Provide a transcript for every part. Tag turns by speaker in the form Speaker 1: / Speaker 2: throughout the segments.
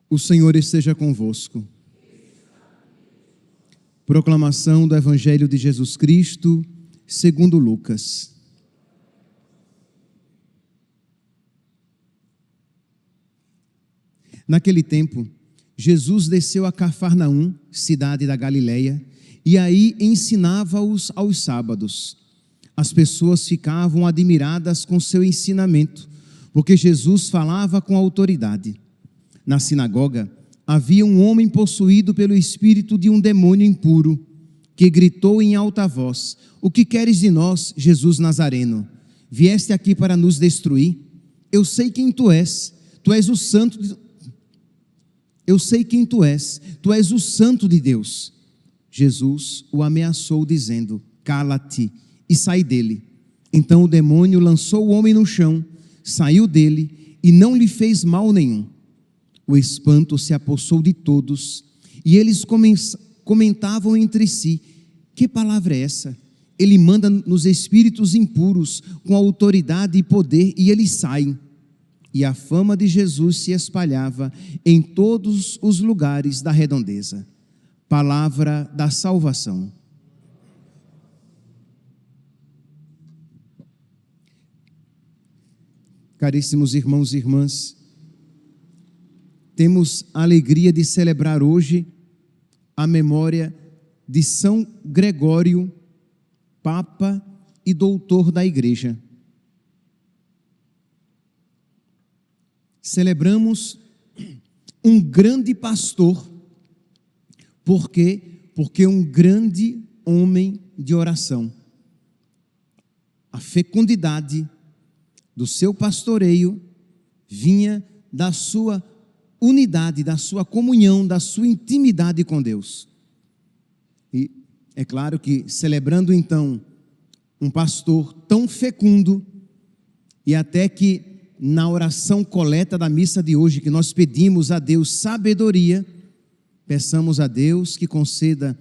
Speaker 1: O Senhor esteja convosco. Proclamação do Evangelho de Jesus Cristo, segundo Lucas. Naquele tempo, Jesus desceu a Cafarnaum, cidade da Galileia, e aí ensinava-os aos sábados. As pessoas ficavam admiradas com seu ensinamento, porque Jesus falava com autoridade. Na sinagoga, havia um homem possuído pelo espírito de um demônio impuro, que gritou em alta voz: "O que queres de nós, Jesus Nazareno? Vieste aqui para nos destruir? Eu sei quem tu és o santo de... Eu sei quem tu és o santo de Deus." Jesus o ameaçou dizendo: "Cala-te e sai dele." Então o demônio lançou o homem no chão, saiu dele e não lhe fez mal nenhum. O espanto se apossou de todos e eles comentavam entre si: "Que palavra é essa? Ele manda nos espíritos impuros com autoridade e poder e eles saem." E a fama de Jesus se espalhava em todos os lugares da redondeza. Palavra da salvação. Caríssimos irmãos e irmãs, temos a alegria de celebrar hoje a memória de São Gregório, Papa e doutor da Igreja. Celebramos um grande pastor, porque um grande homem de oração. A fecundidade do seu pastoreio vinha da sua unidade, da sua comunhão, da sua intimidade com Deus. E é claro que, celebrando então um pastor tão fecundo, e até que na oração coleta da missa de hoje, que nós pedimos a Deus sabedoria, peçamos a Deus que conceda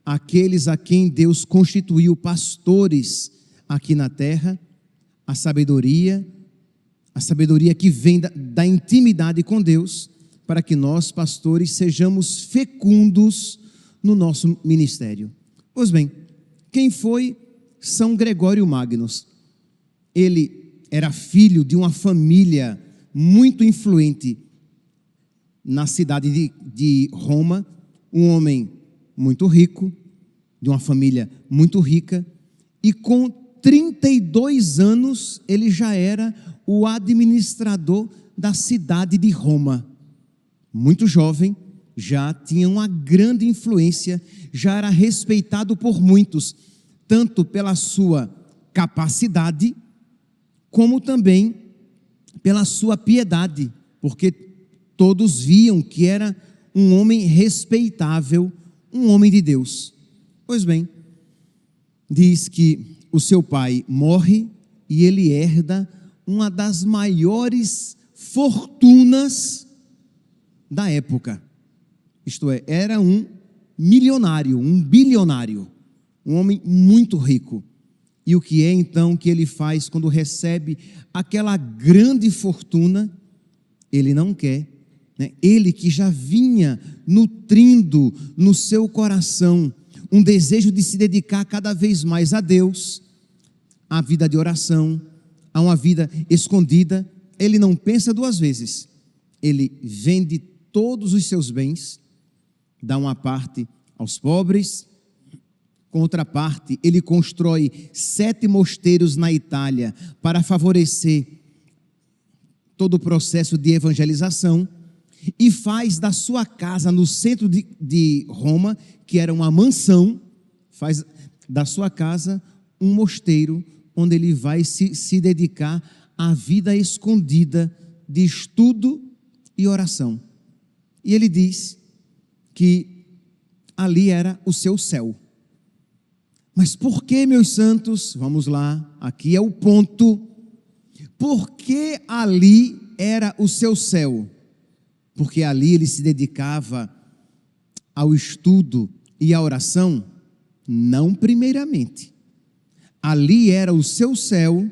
Speaker 1: àqueles a quem Deus constituiu pastores aqui na terra, a sabedoria que vem da intimidade com Deus, para que nós, pastores, sejamos fecundos no nosso ministério. Pois bem, quem foi São Gregório Magnus? Ele era filho de uma família muito influente na cidade de Roma, um homem muito rico, de uma família muito rica, e com 32 anos ele já era o administrador da cidade de Roma. Muito jovem, já tinha uma grande influência, já era respeitado por muitos, tanto pela sua capacidade, como também pela sua piedade, porque todos viam que era um homem respeitável, um homem de Deus. Pois bem, diz que o seu pai morre e ele herda uma das maiores fortunas da época. Isto é, era um milionário, um bilionário, um homem muito rico. E o que é então que ele faz quando recebe aquela grande fortuna? Ele não quer, né? Ele que já vinha nutrindo no seu coração um desejo de se dedicar cada vez mais a Deus, à vida de oração, a uma vida escondida, ele não pensa duas vezes. Ele vende todos os seus bens, dá uma parte aos pobres, com outra parte, ele constrói 7 mosteiros na Itália para favorecer todo o processo de evangelização e faz da sua casa no centro de Roma, que era uma mansão, faz da sua casa um mosteiro onde ele vai se dedicar à vida escondida de estudo e oração. E ele diz que ali era o seu céu. Mas por que, meus santos? Vamos lá, aqui é o ponto. Por que ali era o seu céu? Porque ali ele se dedicava ao estudo e à oração? Não primeiramente. Ali era o seu céu,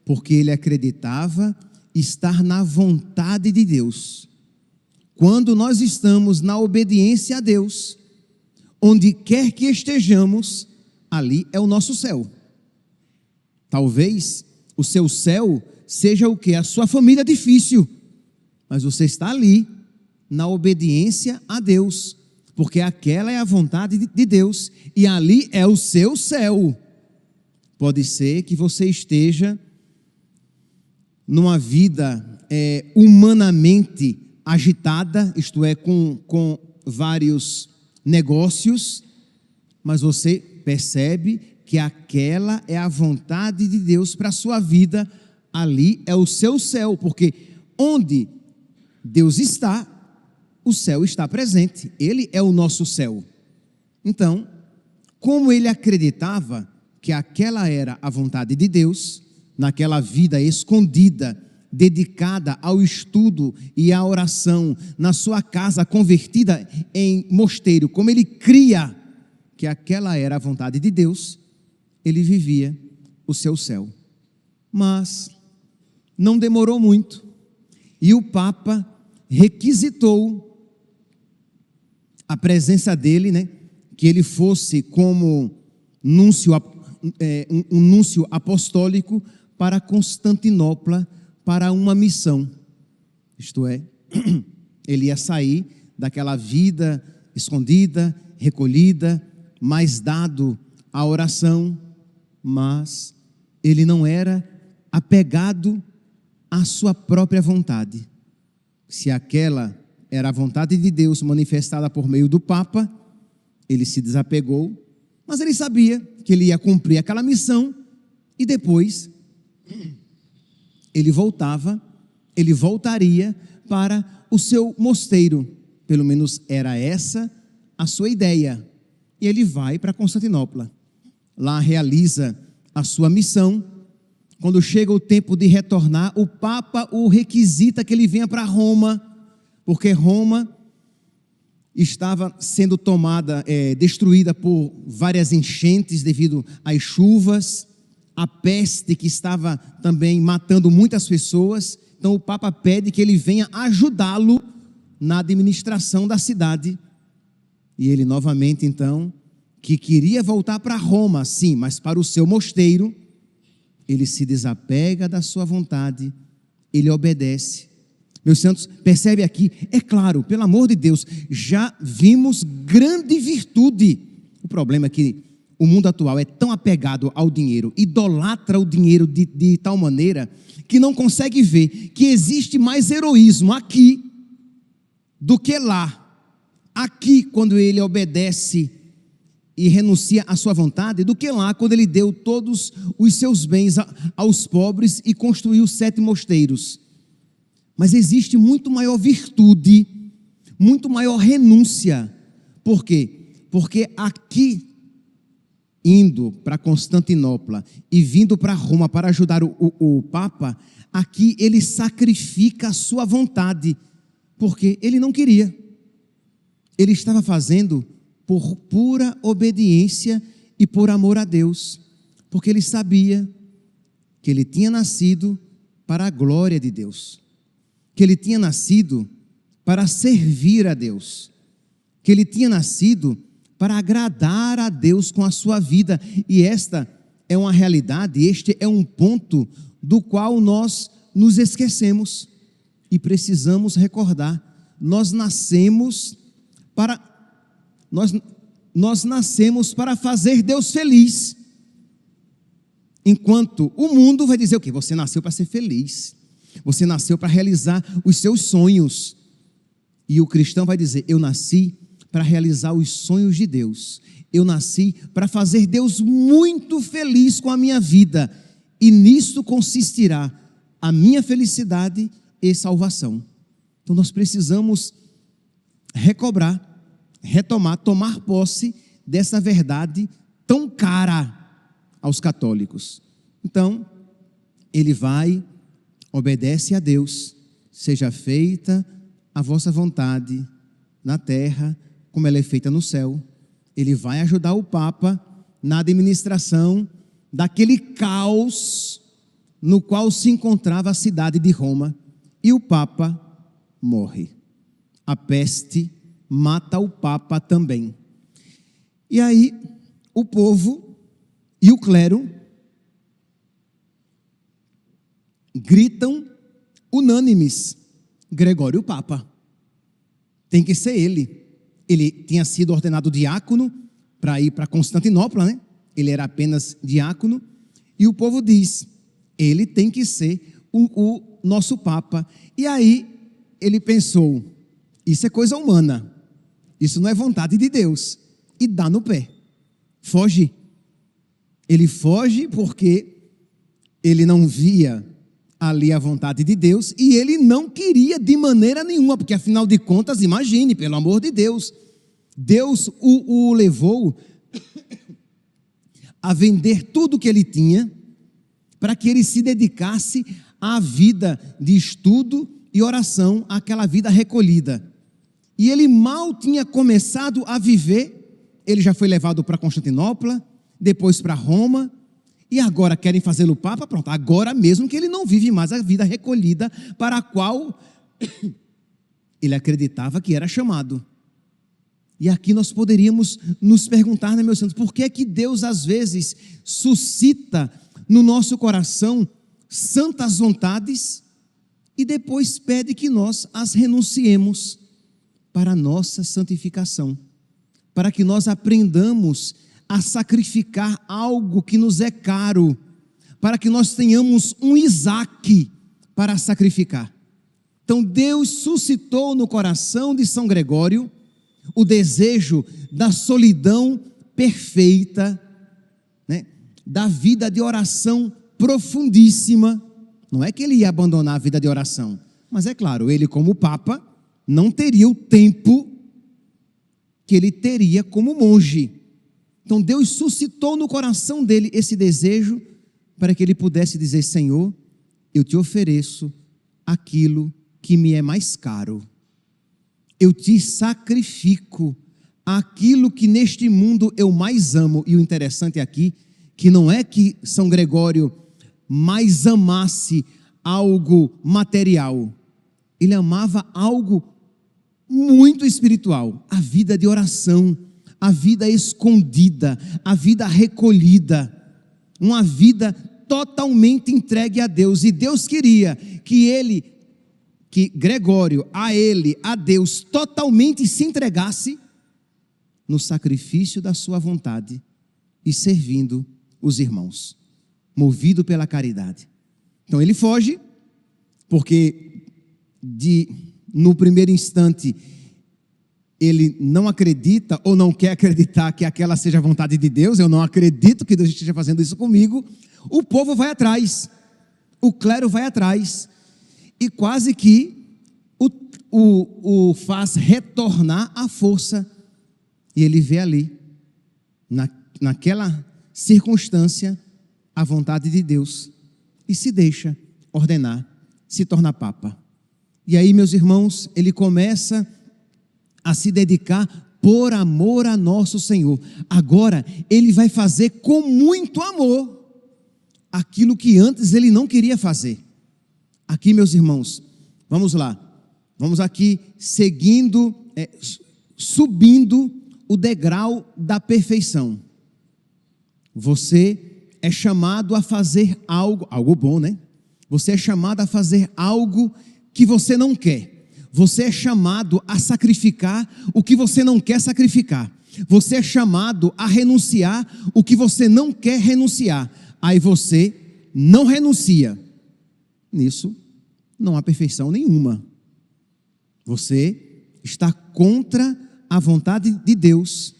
Speaker 1: porque ele acreditava estar na vontade de Deus. quando nós estamos na obediência a Deus, onde quer que estejamos, ali é o nosso céu. Talvez o seu céu seja o quê? A sua família difícil, mas você está ali, na obediência a Deus, porque aquela é a vontade de Deus, e ali é o seu céu. Pode ser que você esteja numa vida humanamente agitada, isto é, com vários negócios, mas você percebe que aquela é a vontade de Deus para a sua vida, ali é o seu céu, porque onde Deus está, o céu está presente, Ele é o nosso céu. Então, como ele acreditava que aquela era a vontade de Deus, naquela vida escondida, dedicada ao estudo e à oração, na sua casa convertida em mosteiro, como ele cria que aquela era a vontade de Deus, ele vivia o seu céu. Mas não demorou muito, e o Papa requisitou a presença dele, né, que ele fosse como núncio, um núncio apostólico para Constantinopla, para uma missão. Isto é, ele ia sair daquela vida escondida, recolhida, mais dado à oração, mas ele não era apegado à sua própria vontade. Se aquela era a vontade de Deus manifestada por meio do Papa, ele se desapegou, mas ele sabia que ele ia cumprir aquela missão e depois ele voltaria para o seu mosteiro, pelo menos era essa a sua ideia. E ele vai para Constantinopla, lá realiza a sua missão. Quando chega o tempo de retornar, o Papa o requisita que ele venha para Roma, porque Roma estava sendo destruída por várias enchentes devido às chuvas, a peste que estava também matando muitas pessoas. Então o Papa pede que ele venha ajudá-lo na administração da cidade. E ele novamente então, que queria voltar para Roma, sim, mas para o seu mosteiro, ele se desapega da sua vontade, ele obedece. Meus santos, percebe aqui, é claro, pelo amor de Deus, já vimos grande virtude. O problema é que o mundo atual é tão apegado ao dinheiro, idolatra o dinheiro de tal maneira que não consegue ver que existe mais heroísmo aqui do que lá. Aqui, quando ele obedece e renuncia à sua vontade, do que lá, quando ele deu todos os seus bens aos pobres e construiu 7 mosteiros. Mas existe muito maior virtude, muito maior renúncia. Por quê? Porque aqui, indo para Constantinopla e vindo para Roma para ajudar o Papa, aqui ele sacrifica a sua vontade, porque ele não queria. Ele estava fazendo por pura obediência e por amor a Deus, porque ele sabia que ele tinha nascido para a glória de Deus, que ele tinha nascido para servir a Deus, que ele tinha nascido para agradar a Deus com a sua vida. E esta é uma realidade, este é um ponto do qual nós nos esquecemos e precisamos recordar. Nós nascemos para fazer Deus feliz, enquanto o mundo vai dizer o quê? Você nasceu para ser feliz, você nasceu para realizar os seus sonhos. E o cristão vai dizer: eu nasci para realizar os sonhos de Deus, eu nasci para fazer Deus muito feliz com a minha vida, e nisto consistirá a minha felicidade e salvação. Então nós precisamos recobrar, retomar, tomar posse dessa verdade tão cara aos católicos. Então, ele vai, obedece a Deus: seja feita a vossa vontade na terra, como ela é feita no céu. Ele vai ajudar o Papa na administração daquele caos no qual se encontrava a cidade de Roma, e o Papa morre. a peste mata o Papa também. E aí, o povo e o clero gritam unânimes: Gregório Papa. Tem que ser ele. Ele tinha sido ordenado diácono para ir para Constantinopla, né? Ele era apenas diácono. E o povo diz: ele tem que ser o nosso Papa. E aí ele pensou: isso é coisa humana, isso não é vontade de Deus. E dá no pé, foge. Ele foge porque ele não via ali a vontade de Deus e ele não queria de maneira nenhuma, porque afinal de contas, imagine, pelo amor de Deus, Deus o levou a vender tudo que ele tinha para que ele se dedicasse à vida de estudo e oração, àquela vida recolhida. E ele mal tinha começado a viver, ele já foi levado para Constantinopla, depois para Roma, e agora querem fazê-lo Papa. Pronto, agora mesmo que ele não vive mais a vida recolhida para a qual ele acreditava que era chamado. E aqui nós poderíamos nos perguntar, né, meus santos, por que é que Deus às vezes suscita no nosso coração santas vontades e depois pede que nós as renunciemos para a nossa santificação, para que nós aprendamos a sacrificar algo que nos é caro, para que nós tenhamos um Isaque para sacrificar. Então Deus suscitou no coração de São Gregório o desejo da solidão perfeita, né? Da vida de oração profundíssima. Não é que ele ia abandonar a vida de oração, mas é claro, ele como Papa não teria o tempo que ele teria como monge. Então Deus suscitou no coração dele esse desejo para que ele pudesse dizer: Senhor, eu te ofereço aquilo que me é mais caro. Eu te sacrifico aquilo que neste mundo eu mais amo. E o interessante aqui, que não é que São Gregório mais amasse algo material. Ele amava algo muito espiritual, a vida de oração, a vida escondida, a vida recolhida, uma vida totalmente entregue a Deus. E Deus queria que Gregório, a Deus, totalmente se entregasse no sacrifício da sua vontade e servindo os irmãos, movido pela caridade. Então ele foge, porque no primeiro instante ele não acredita ou não quer acreditar que aquela seja a vontade de Deus. Eu não acredito que Deus esteja fazendo isso comigo. O povo vai atrás, o clero vai atrás, e quase que o faz retornar à força. E ele vê ali, naquela circunstância, a vontade de Deus e se deixa ordenar, se torna Papa. E aí, meus irmãos, ele começa a se dedicar por amor a nosso Senhor. Agora, ele vai fazer com muito amor aquilo que antes ele não queria fazer. Aqui, meus irmãos, vamos lá. Vamos aqui seguindo, subindo o degrau da perfeição. Você é chamado a fazer algo bom, né? Você é chamado a fazer algo que você não quer. Você é chamado a sacrificar o que você não quer sacrificar. Você é chamado a renunciar o que você não quer renunciar. Aí você não renuncia. Nisso não há perfeição nenhuma. Você está contra a vontade de Deus.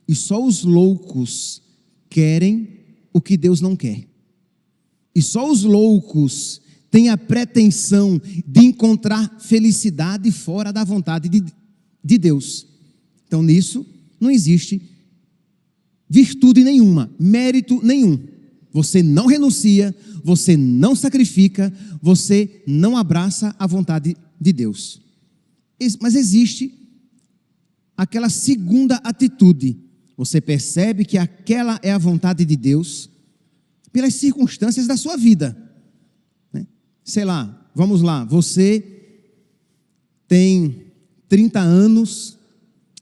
Speaker 1: E só os loucos querem o que Deus não quer. E só os loucos têm a pretensão de encontrar felicidade fora da vontade de Deus. Então nisso não existe virtude nenhuma, mérito nenhum. Você não renuncia, você não sacrifica, você não abraça a vontade de Deus. Mas existe aquela segunda atitude. Você percebe que aquela é a vontade de Deus pelas circunstâncias da sua vida, né? Sei lá, vamos lá, você tem 30 anos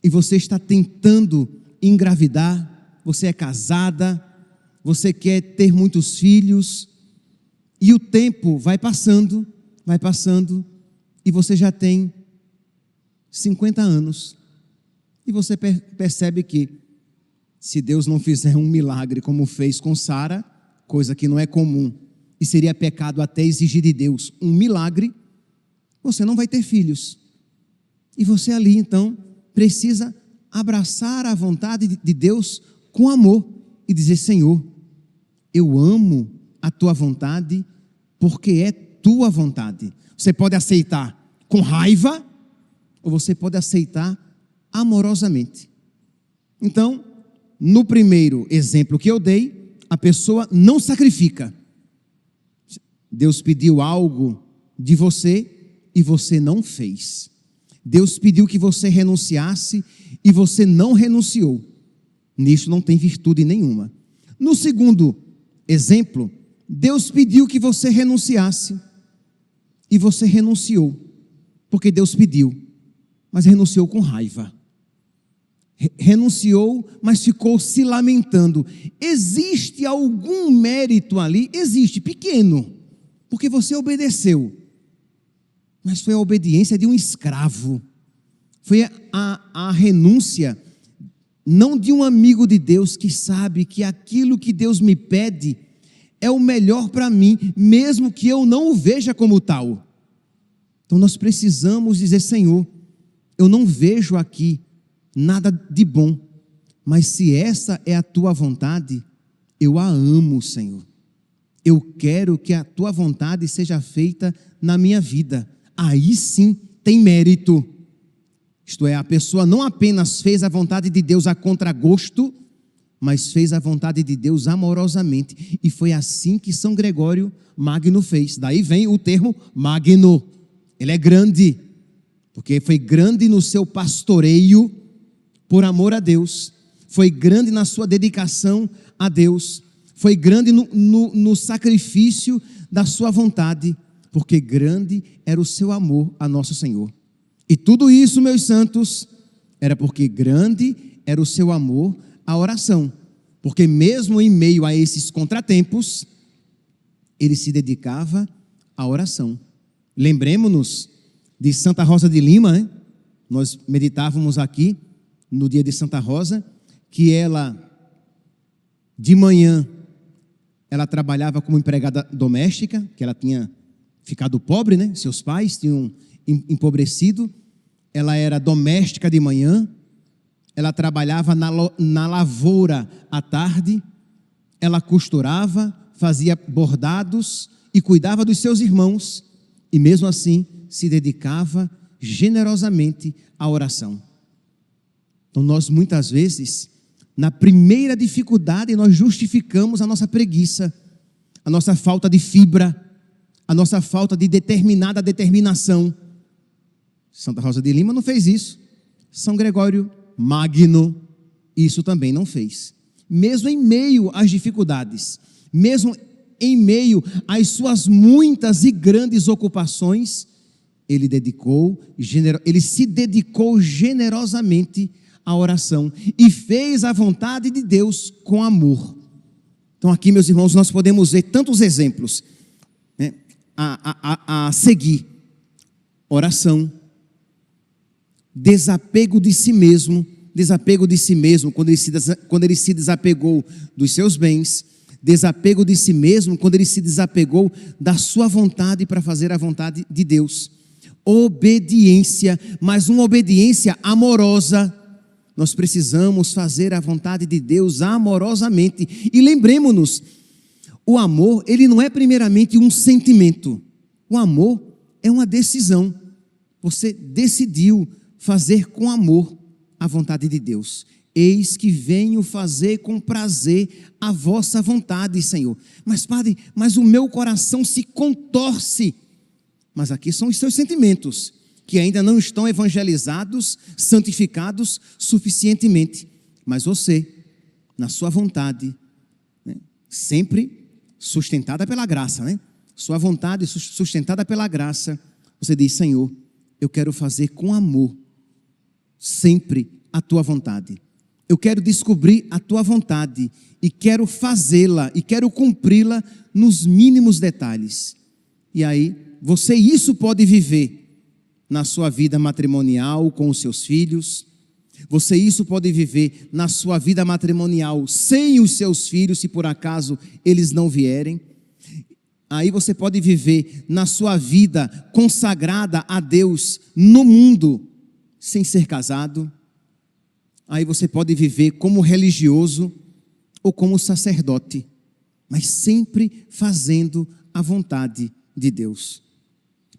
Speaker 1: e você está tentando engravidar, você é casada, você quer ter muitos filhos, e o tempo vai passando, e você já tem 50 anos, e você percebe que, se Deus não fizer um milagre como fez com Sara, coisa que não é comum, e seria pecado até exigir de Deus um milagre, você não vai ter filhos. E você ali, então, precisa abraçar a vontade de Deus com amor e dizer: Senhor, eu amo a tua vontade porque é tua vontade. Você pode aceitar com raiva ou você pode aceitar amorosamente. Então, no primeiro exemplo que eu dei, a pessoa não sacrifica. Deus pediu algo de você e você não fez. Deus pediu que você renunciasse e você não renunciou. Nisso não tem virtude nenhuma. No segundo exemplo, Deus pediu que você renunciasse e você renunciou, porque Deus pediu, mas renunciou com raiva. Renunciou, mas ficou se lamentando. Existe algum mérito ali? Existe, pequeno, porque você obedeceu, mas foi a obediência de um escravo, foi a renúncia, não de um amigo de Deus que sabe que aquilo que Deus me pede é o melhor para mim, mesmo que eu não o veja como tal. Então nós precisamos dizer: Senhor, eu não vejo aqui nada de bom, mas se essa é a tua vontade, eu a amo, Senhor. Eu quero que a tua vontade seja feita na minha vida. Aí sim tem mérito. Isto é, a pessoa não apenas fez a vontade de Deus a contragosto, mas fez a vontade de Deus amorosamente. E foi assim que São Gregório Magno fez. Daí vem o termo magno. Ele é grande, porque foi grande no seu pastoreio por amor a Deus. Foi grande na sua dedicação a Deus. Foi grande no sacrifício da sua vontade, porque grande era o seu amor a nosso Senhor. E tudo isso, meus santos, era porque grande era o seu amor à oração, porque mesmo em meio a esses contratempos, ele se dedicava à oração. Lembremos-nos de Santa Rosa de Lima, hein? Nós meditávamos aqui no dia de Santa Rosa, que ela, de manhã, ela trabalhava como empregada doméstica, que ela tinha ficado pobre, né? Seus pais tinham empobrecido. Ela era doméstica de manhã, ela trabalhava na lavoura à tarde, ela costurava, fazia bordados e cuidava dos seus irmãos, e mesmo assim se dedicava generosamente à oração. Então nós muitas vezes, na primeira dificuldade, nós justificamos a nossa preguiça, a nossa falta de fibra, a nossa falta de determinada determinação. Santa Rosa de Lima não fez isso. São Gregório Magno, isso também não fez. Mesmo em meio às dificuldades, mesmo em meio às suas muitas e grandes ocupações, ele se dedicou generosamente à oração e fez a vontade de Deus com amor. Então aqui, meus irmãos, nós podemos ver tantos exemplos, né, a seguir: oração, desapego de si mesmo, quando ele se desapegou dos seus bens, desapego de si mesmo quando ele se desapegou da sua vontade para fazer a vontade de Deus. Obediência, mas uma obediência amorosa. Nós precisamos fazer a vontade de Deus amorosamente. E lembremos-nos, o amor, ele não é primeiramente um sentimento. O amor é uma decisão. Você decidiu fazer com amor a vontade de Deus. Eis que venho fazer com prazer a vossa vontade, Senhor. Mas, Padre, mas o meu coração se contorce. Mas aqui são os seus sentimentos, que ainda não estão evangelizados, santificados suficientemente. Mas você, na sua vontade, né, sempre sustentada pela graça, né? Sua vontade sustentada pela graça, você diz: Senhor, eu quero fazer com amor sempre a tua vontade. Eu quero descobrir a tua vontade e quero fazê-la e quero cumpri-la nos mínimos detalhes. E aí, isso pode viver na sua vida matrimonial com os seus filhos. Isso pode viver na sua vida matrimonial sem os seus filhos, se por acaso eles não vierem. Aí você pode viver na sua vida consagrada a Deus no mundo, sem ser casado. Aí você pode viver como religioso ou como sacerdote, mas sempre fazendo a vontade de Deus.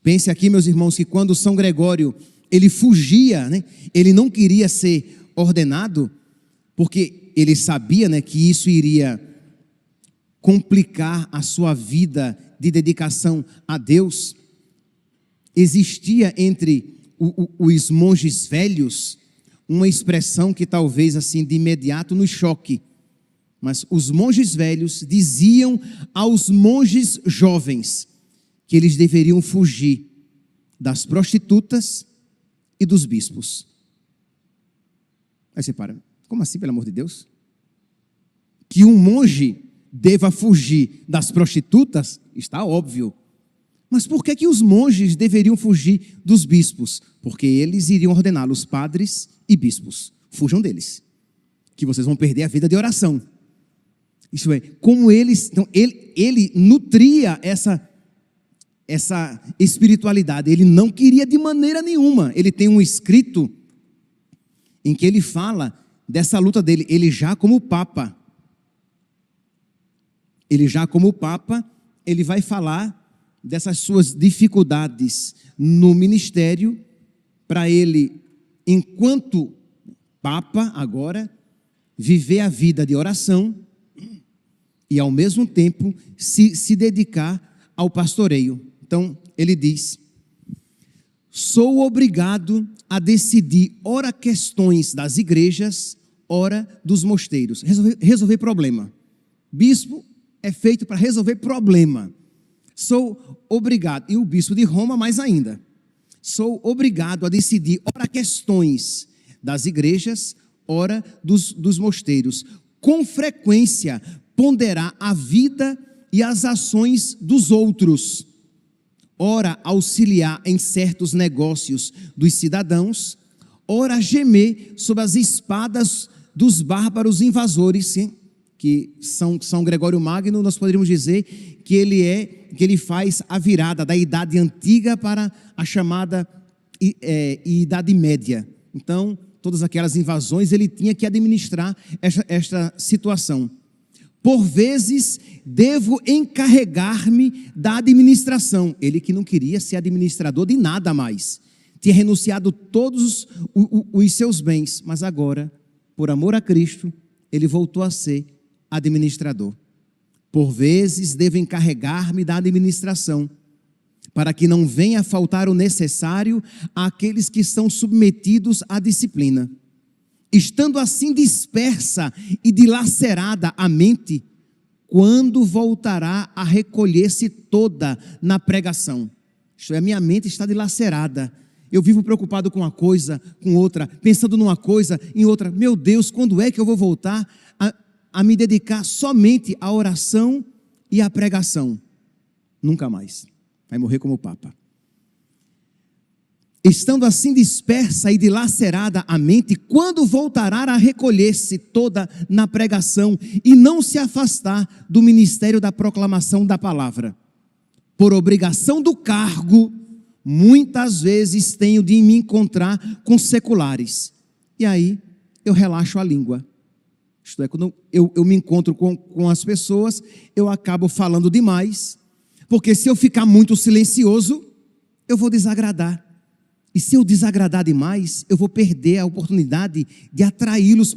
Speaker 1: Pense aqui, meus irmãos, que quando São Gregório, ele fugia, ele não queria ser ordenado, porque ele sabia, que isso iria complicar a sua vida de dedicação a Deus. Existia entre os monges velhos uma expressão que talvez assim de imediato nos choque, mas os monges velhos diziam aos monges jovens que eles deveriam fugir das prostitutas e dos bispos. Aí você para, como assim, pelo amor de Deus? Que um monge deva fugir das prostitutas, está óbvio. Mas por que os monges deveriam fugir dos bispos? Porque eles iriam ordená-los padres e bispos. Fujam deles, que vocês vão perder a vida de oração. Isso é, como eles, então, ele nutria essa espiritualidade. Ele não queria de maneira nenhuma. Ele tem um escrito em que ele fala dessa luta dele, ele já como Papa, ele vai falar dessas suas dificuldades no ministério, para ele, enquanto Papa agora, viver a vida de oração e ao mesmo tempo se dedicar ao pastoreio. Então ele diz: sou obrigado a decidir ora questões das igrejas, ora dos mosteiros, resolver problema. Bispo é feito para resolver problema. Sou obrigado, e o bispo de Roma mais ainda, sou obrigado a decidir ora questões das igrejas, ora dos mosteiros. Com frequência ponderar a vida e as ações dos outros, ora auxiliar em certos negócios dos cidadãos, ora gemer sob as espadas dos bárbaros invasores, sim? Que São Gregório Magno, nós poderíamos dizer que ele faz a virada da Idade Antiga para a chamada Idade Média. Então, todas aquelas invasões, ele tinha que administrar esta situação. Por vezes, devo encarregar-me da administração. Ele que não queria ser administrador de nada mais. Tinha renunciado todos os seus bens, mas agora, por amor a Cristo, ele voltou a ser administrador. Por vezes, devo encarregar-me da administração, para que não venha a faltar o necessário àqueles que são submetidos à disciplina. Estando assim dispersa e dilacerada a mente, quando voltará a recolher-se toda na pregação? Isto é, a minha mente está dilacerada. Eu vivo preocupado com uma coisa, com outra, pensando numa coisa, em outra. Meu Deus, quando é que eu vou voltar a me dedicar somente à oração e à pregação? Nunca mais. Vai morrer como Papa. Estando assim dispersa e dilacerada a mente, quando voltará a recolher-se toda na pregação e não se afastar do ministério da proclamação da palavra? Por obrigação do cargo, muitas vezes tenho de me encontrar com seculares. E aí eu relaxo a língua. Isto é, quando eu me encontro com as pessoas, eu acabo falando demais, porque se eu ficar muito silencioso, eu vou desagradar. E se eu desagradar demais, eu vou perder a oportunidade de atraí-los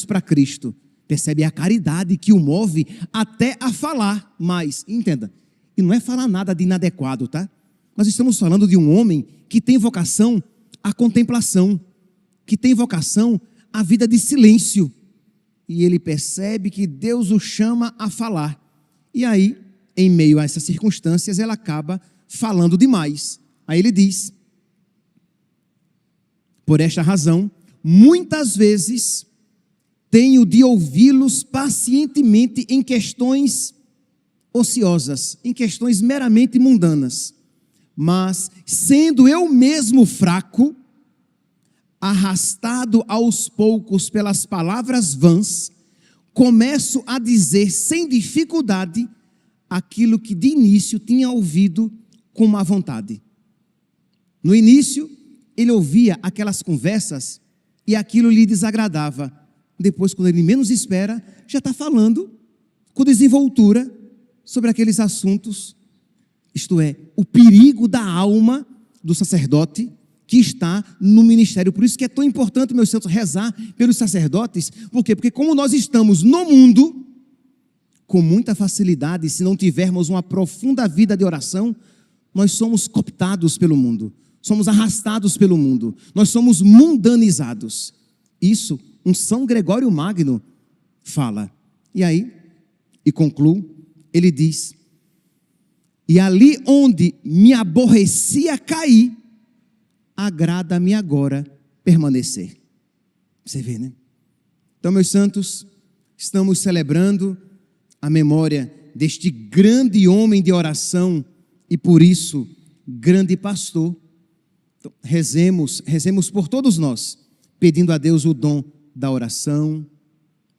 Speaker 1: para Cristo. Percebe? É a caridade que o move até a falar mais. Entenda, e não é falar nada de inadequado, tá? Mas estamos falando de um homem que tem vocação à contemplação, que tem vocação à vida de silêncio. E ele percebe que Deus o chama a falar. E aí, em meio a essas circunstâncias, ela acaba falando demais. Aí ele diz: Por esta razão, muitas vezes tenho de ouvi-los pacientemente em questões ociosas, em questões meramente mundanas. Mas, sendo eu mesmo fraco, arrastado aos poucos pelas palavras vãs, começo a dizer sem dificuldade aquilo que de início tinha ouvido com má vontade. No início, ele ouvia aquelas conversas e aquilo lhe desagradava. Depois, quando ele menos espera, já está falando com desenvoltura sobre aqueles assuntos. Isto é, o perigo da alma do sacerdote que está no ministério. Por isso que é tão importante, meus santos, rezar pelos sacerdotes. Por quê? Porque como nós estamos no mundo, com muita facilidade, se não tivermos uma profunda vida de oração, nós somos cooptados pelo mundo, somos arrastados pelo mundo, nós somos mundanizados. Isso, um São Gregório Magno fala. E aí, e concluo, ele diz: e ali onde me aborrecia cair, agrada-me agora permanecer. Você vê, né? Então, meus santos, estamos celebrando a memória deste grande homem de oração e, por isso, grande pastor. Então, rezemos por todos nós, pedindo a Deus o dom da oração,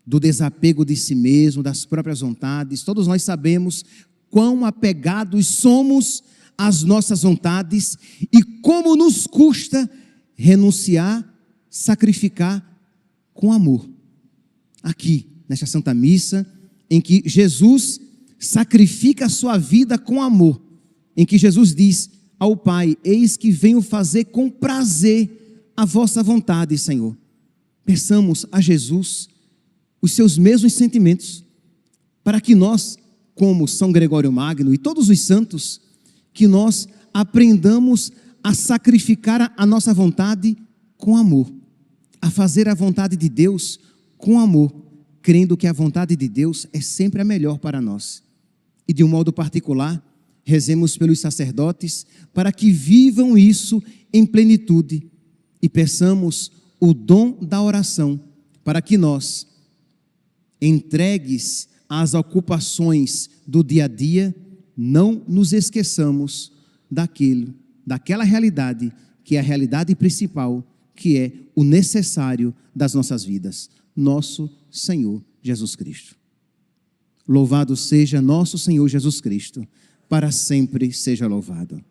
Speaker 1: do desapego de si mesmo, das próprias vontades. Todos nós sabemos quão apegados somos às nossas vontades e como nos custa renunciar, sacrificar com amor. Aqui, nesta Santa Missa, em que Jesus sacrifica a sua vida com amor, em que Jesus diz ao Pai: eis que venho fazer com prazer a vossa vontade, Senhor. Peçamos a Jesus os seus mesmos sentimentos, para que nós, como São Gregório Magno e todos os santos, que nós aprendamos a sacrificar a nossa vontade com amor, a fazer a vontade de Deus com amor, crendo que a vontade de Deus é sempre a melhor para nós. E de um modo particular, rezemos pelos sacerdotes para que vivam isso em plenitude e peçamos o dom da oração para que nós, entregues às ocupações do dia a dia, não nos esqueçamos daquela realidade que é a realidade principal, que é o necessário das nossas vidas, nosso Senhor Jesus Cristo. Louvado seja nosso Senhor Jesus Cristo, para sempre seja louvado.